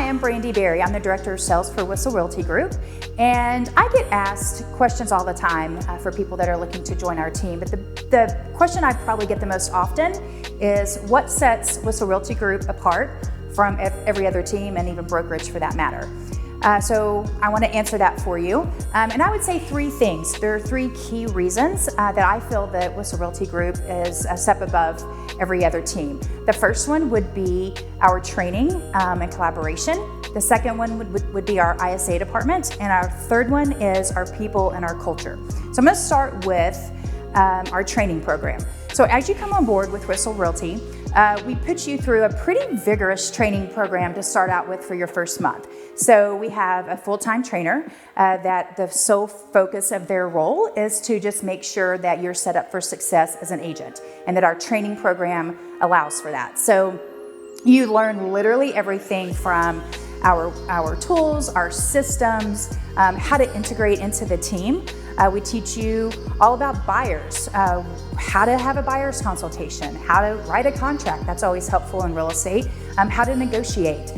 Hi, I'm Brandy Berry. I'm the Director of Sales for Whissel Realty Group, and I get asked questions all the time for people that are looking to join our team. But the question I probably get the most often is what sets Whissel Realty Group apart from every other team and even brokerage for that matter. So I want to answer that for you. And I would say three things. There are three key reasons that I feel that Whissel Realty Group is a step above every other team. The first one would be our training and collaboration. The second one would be our ISA department. And our third one is our people and our culture. So I'm going to start with our training program. So as you come on board with Whissel Realty, we put you through a pretty vigorous training program to start out with for your first month. So we have a full-time trainer that the sole focus of their role is to just make sure that you're set up for success as an agent and that our training program allows for that. So you learn literally everything from our tools, our systems, how to integrate into the team. We teach you all about buyers, how to have a buyer's consultation, how to write a contract, that's always helpful in real estate, how to negotiate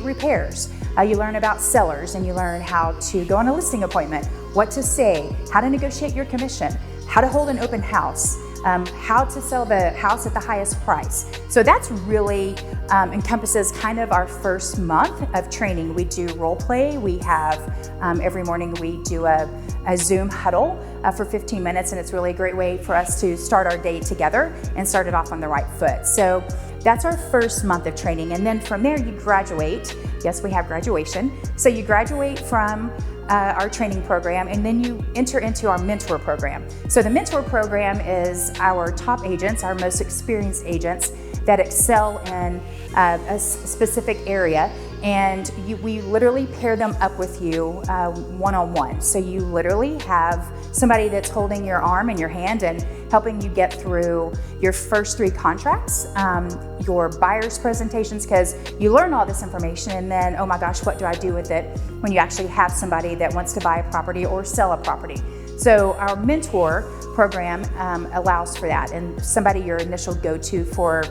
repairs. You learn about sellers and you learn how to go on a listing appointment, what to say, how to negotiate your commission, how to hold an open house, how to sell the house at the highest price. So that's really encompasses kind of our first month of training. We do role play. We have every morning we do a Zoom huddle for 15 minutes, and it's really a great way for us to start our day together and start it off on the right foot. So that's our first month of training. And then from there you graduate. Yes, we have graduation. So you graduate from our training program, and then you enter into our mentor program. So the mentor program is our top agents, our most experienced agents that excel in a specific area, and we literally pair them up with you one-on-one. So you literally have somebody that's holding your arm and your hand and helping you get through your first 3 contracts, your buyer's presentations, because you learn all this information and then, oh my gosh, what do I do with it when you actually have somebody that wants to buy a property or sell a property. So our mentor program allows for that, and somebody your initial go-to for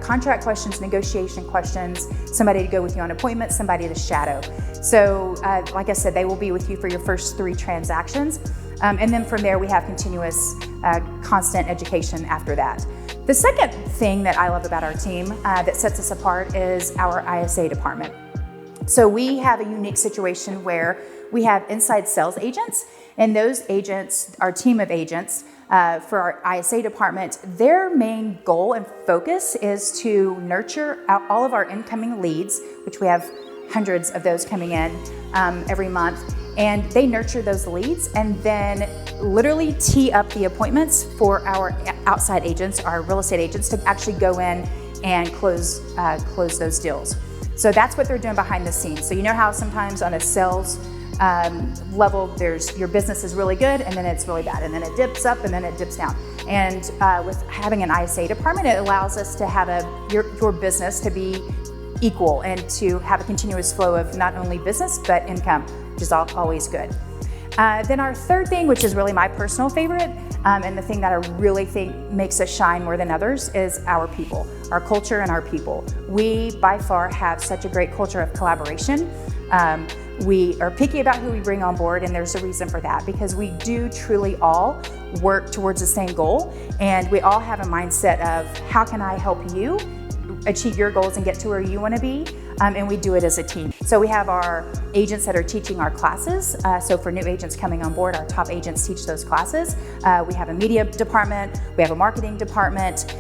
contract questions, negotiation questions, somebody to go with you on appointments, somebody to shadow. So like I said, they will be with you for your first 3 transactions. And then from there, we have continuous, constant education after that. The second thing that I love about our team that sets us apart is our ISA department. So we have a unique situation where we have inside sales agents, and those agents, our team of agents for our ISA department, their main goal and focus is to nurture all of our incoming leads, which we have hundreds of those coming in every month. And they nurture those leads and then literally tee up the appointments for our outside agents, our real estate agents, to actually go in and close those deals. So that's what they're doing behind the scenes. So you know how sometimes on a sales level, your business is really good and then it's really bad, and then it dips up and then it dips down. And with having an ISA department, it allows us to have your business to be equal and to have a continuous flow of not only business but income, which is always good. Then our third thing, which is really my personal favorite, and the thing that I really think makes us shine more than others, is our people, our culture and our people. We by far have such a great culture of collaboration. We are picky about who we bring on board, and there's a reason for that, because we do truly all work towards the same goal, and we all have a mindset of how can I help you achieve your goals and get to where you want to be, and we do it as a team. So we have our agents that are teaching our classes. So for new agents coming on board, our top agents teach those classes. We have a media department, we have a marketing department,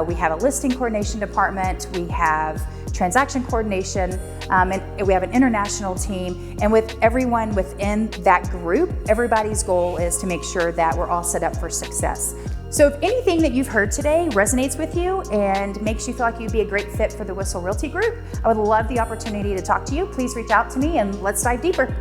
we have a listing coordination department, we have transaction coordination, and we have an international team. And with everyone within that group, everybody's goal is to make sure that we're all set up for success. So if anything that you've heard today resonates with you and makes you feel like you'd be a great fit for the Whissel Realty Group, I would love the opportunity to talk to you. Please reach out to me and let's dive deeper.